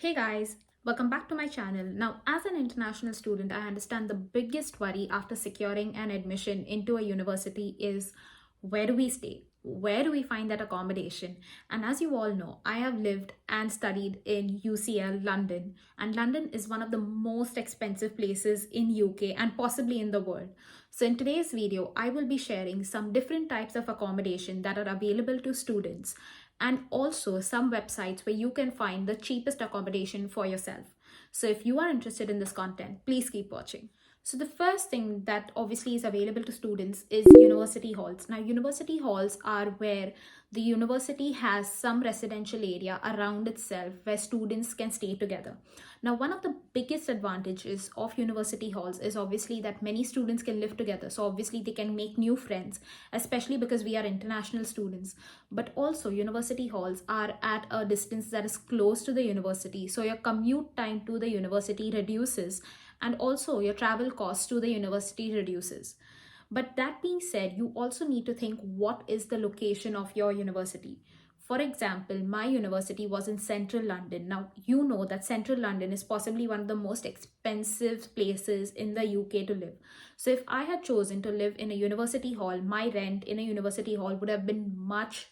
Hey guys, welcome back to my channel. Now, as an international student, I understand the biggest worry after securing an admission into a university is where do we stay? Where do we find that accommodation? And as you all know, I have lived and studied in UCL, London, and London is one of the most expensive places in UK and possibly in the world. So in today's video, I will be sharing some different types of accommodation that are available to students and also some websites where you can find the cheapest accommodation for yourself. So if you are interested in this content, please keep watching. So the first thing that obviously is available to students is university halls. Now, university halls are where the university has some residential area around itself where students can stay together. Now, one of the biggest advantages of university halls is obviously that many students can live together. So obviously they can make new friends, especially because we are international students. But also university halls are at a distance that is close to the university. So your commute time to the university reduces, and also your travel costs to the university reduces. But that being said, you also need to think what is the location of your university. For example, my university was in central London. Now, you know that central London is possibly one of the most expensive places in the UK to live. So, if I had chosen to live in a university hall, my rent in a university hall would have been much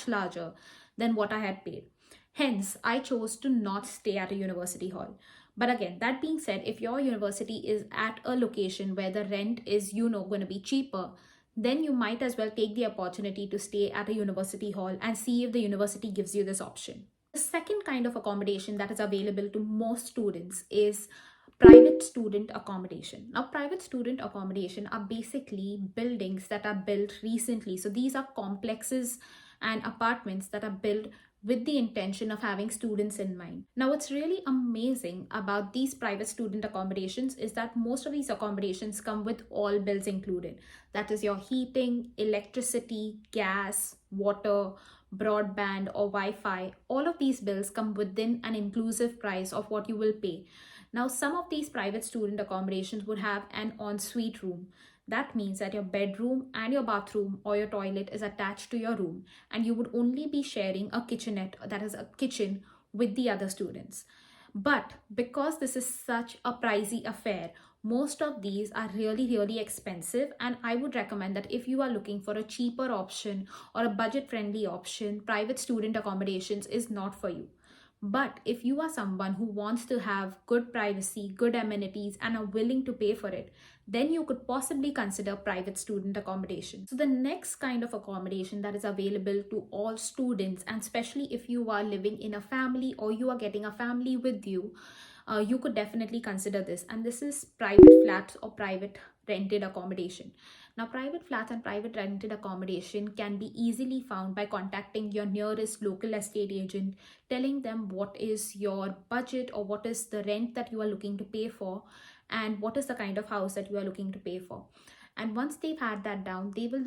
larger than what I had paid. Hence, I chose to not stay at a university hall. But again, that being said, if your university is at a location where the rent is, going to be cheaper, then you might as well take the opportunity to stay at a university hall and see if the university gives you this option. The second kind of accommodation that is available to most students is private student accommodation. Now, private student accommodation are basically buildings that are built recently. So these are complexes and apartments that are built with the intention of having students in mind. Now, what's really amazing about these private student accommodations is that most of these accommodations come with all bills included. That is your heating, electricity, gas, water, broadband, or Wi Fi. All of these bills come within an inclusive price of what you will pay. Now, some of these private student accommodations would have an ensuite room. That means that your bedroom and your bathroom or your toilet is attached to your room, and you would only be sharing a kitchenette, that is a kitchen, with the other students. But because this is such a pricey affair, most of these are really expensive, and I would recommend that if you are looking for a cheaper option or a budget friendly option, private student accommodations is not for you. But if you are someone who wants to have good privacy, good amenities, and are willing to pay for it, then you could possibly consider private student accommodation. So, the next kind of accommodation that is available to all students, and especially if you are living in a family or you are getting a family with you, you could definitely consider this. And this is private flats or private rented accommodation. Now, private flats and private rented accommodation can be easily found by contacting your nearest local estate agent, telling them what is your budget or what is the rent that you are looking to pay for, and what is the kind of house that you are looking to pay for. And once they've had that down, they will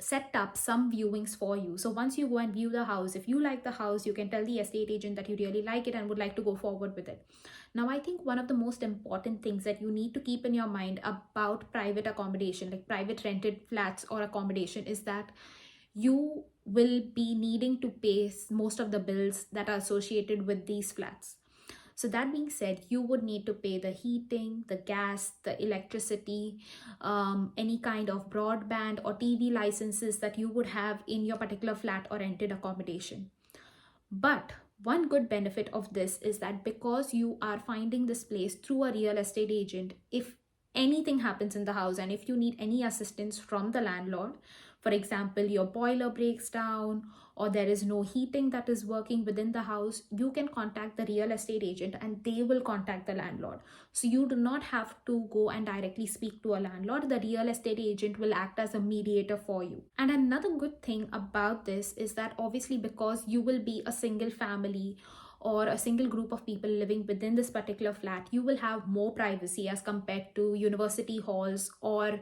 set up some viewings for you. So once you go and view the house, if you like the house, you can tell the estate agent that you really like it and would like to go forward with it. Now, I think one of the most important things that you need to keep in your mind about private accommodation, like private rented flats or accommodation, is that you will be needing to pay most of the bills that are associated with these flats. So that being said, you would need to pay the heating, the gas, the electricity, any kind of broadband or TV licenses that you would have in your particular flat or rented accommodation. But one good benefit of this is that because you are finding this place through a real estate agent, if anything happens in the house and if you need any assistance from the landlord, for example, your boiler breaks down or there is no heating that is working within the house, you can contact the real estate agent and they will contact the landlord. So you do not have to go and directly speak to a landlord. The real estate agent will act as a mediator for you. And another good thing about this is that obviously because you will be a single family or a single group of people living within this particular flat, you will have more privacy as compared to university halls or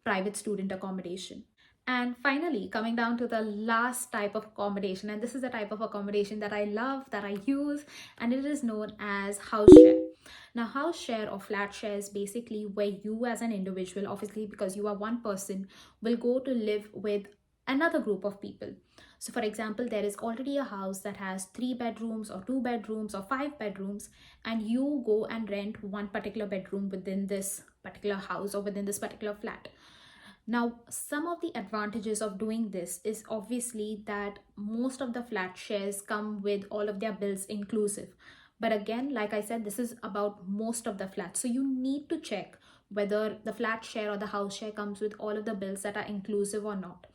private student accommodation. And finally, coming down to the last type of accommodation, and this is the type of accommodation that I love, that I use, and it is known as house share. Now, house share or flat share is basically where you as an individual, obviously because you are one person, will go to live with another group of people. So, for example, there is already a house that has 3 bedrooms or 2 bedrooms or 5 bedrooms, and you go and rent one particular bedroom within this particular house or within this particular flat. Now, some of the advantages of doing this is obviously that most of the flat shares come with all of their bills inclusive. But again, like I said, this is about most of the flats. So you need to check whether the flat share or the house share comes with all of the bills that are inclusive or not.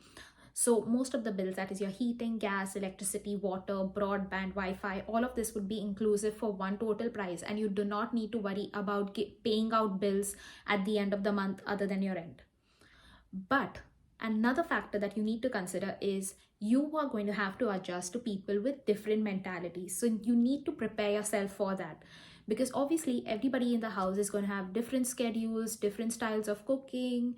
So most of the bills, that is your heating, gas, electricity, water, broadband, Wi-Fi, all of this would be inclusive for one total price, and you do not need to worry about paying out bills at the end of the month other than your rent. But another factor that you need to consider is you are going to have to adjust to people with different mentalities. So you need to prepare yourself for that, because obviously everybody in the house is going to have different schedules, different styles of cooking,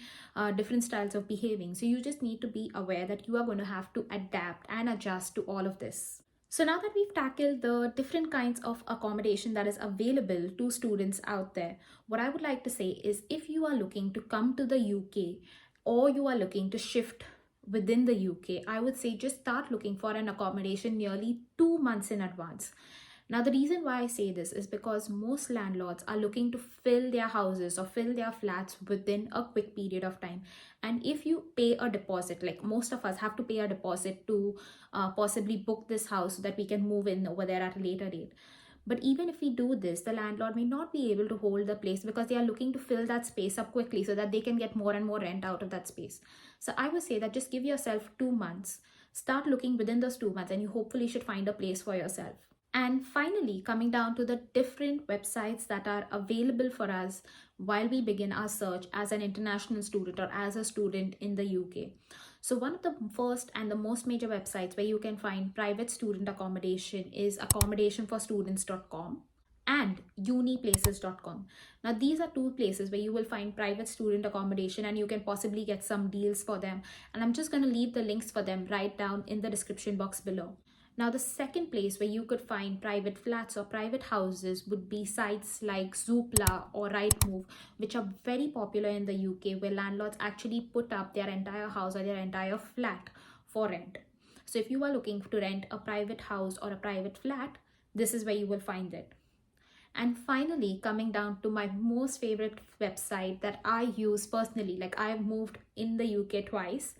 different styles of behaving. So you just need to be aware that you are going to have to adapt and adjust to all of this. So now that we've tackled the different kinds of accommodation that is available to students out there, what I would like to say is if you are looking to come to the UK or you are looking to shift within the UK, I would say just start looking for an accommodation nearly 2 months in advance. Now, the reason why I say this is because most landlords are looking to fill their houses or fill their flats within a quick period of time. And if you pay a deposit, like most of us have to pay a deposit to possibly book this house so that we can move in over there at a later date. But even if we do this, the landlord may not be able to hold the place because they are looking to fill that space up quickly so that they can get more and more rent out of that space. So I would say that just give yourself 2 months, start looking within those 2 months, and you hopefully should find a place for yourself. And finally, coming down to the different websites that are available for us while we begin our search as an international student or as a student in the UK. So, one of the first and the most major websites where you can find private student accommodation is accommodationforstudents.com and uniplaces.com. Now, these are two places where you will find private student accommodation and you can possibly get some deals for them. And I'm just going to leave the links for them right down in the description box below. Now, the second place where you could find private flats or private houses would be sites like Zoopla or Rightmove, which are very popular in the UK, where landlords actually put up their entire house or their entire flat for rent. So, if you are looking to rent a private house or a private flat, this is where you will find it. And finally, coming down to my most favorite website that I use personally, like I've moved in the UK twice,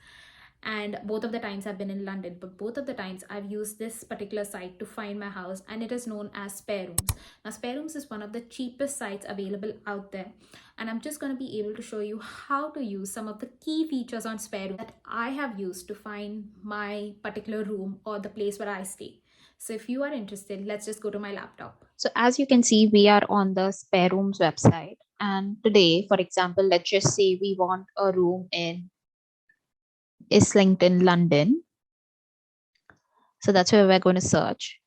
and both of the times I've been in London, but both of the times I've used this particular site to find my house, and it is known as Spare Rooms. Now, Spare Rooms is one of the cheapest sites available out there, and I'm just going to be able to show you how to use some of the key features on Spare Room that I have used to find my particular room or the place where I stay. So if you are interested, let's just go to my laptop. So as you can see, we are on the Spare Rooms website. And today, for example, let's just say we want a room in Islington, London. So that's where we're going to search.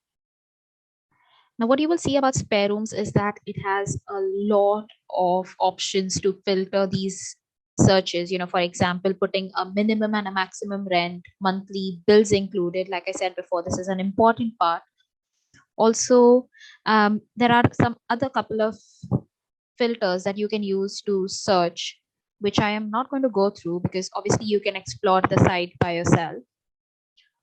Now, what you will see about Spare Rooms is that it has a lot of options to filter these searches. For example, putting a minimum and a maximum rent, monthly bills included. Like I said before, this is an important part. Also, there are some other couple of filters that you can use to search, which I am not going to go through because obviously you can explore the site by yourself.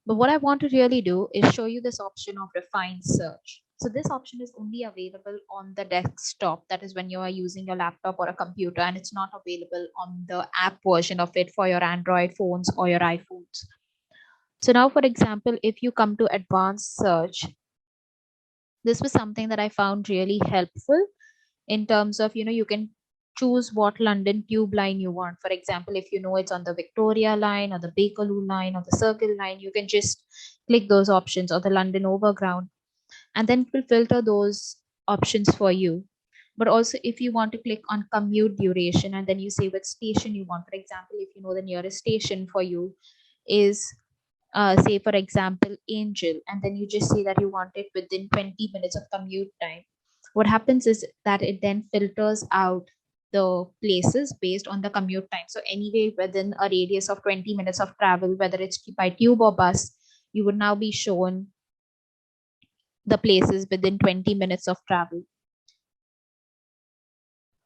But what I want to really do is show you this option of refined search. So this option is only available on the desktop, that is when you are using your laptop or a computer, and it's not available on the app version of it for your Android phones or your iPhones. So now, for example, if you come to advanced search, this was something that I found really helpful in terms of, you can choose what London tube line you want. For example, if you know it's on the Victoria line or the Bakerloo line or the Circle line, you can just click those options, or the London Overground, and then it will filter those options for you. But also, if you want to click on commute duration and then you say what station you want, for example, if you know the nearest station for you is say for example Angel, and then you just say that you want it within 20 minutes of commute time, what happens is that it then filters out the places based on the commute time. So anyway, within a radius of 20 minutes of travel, whether it's by tube or bus, you would now be shown the places within 20 minutes of travel.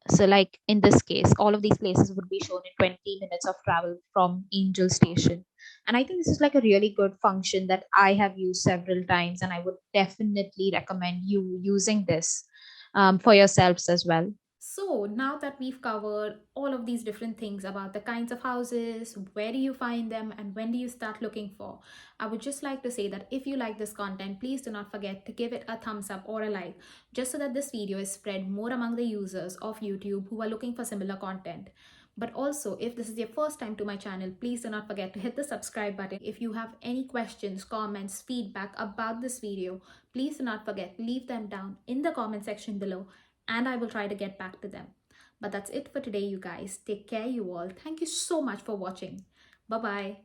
So, like in this case, all of these places would be shown in 20 minutes of travel from Angel Station. And I think this is like a really good function that I have used several times, and I would definitely recommend you using this for yourselves as well. So now that we've covered all of these different things about the kinds of houses, where do you find them, and when do you start looking for, I would just like to say that if you like this content, please do not forget to give it a thumbs up or a like, just so that this video is spread more among the users of YouTube who are looking for similar content. But also, if this is your first time to my channel, please do not forget to hit the subscribe button. If you have any questions, comments, feedback about this video, please do not forget, leave them down in the comment section below and I will try to get back to them. But that's it for today, you guys. Take care, you all. Thank you so much for watching. Bye bye.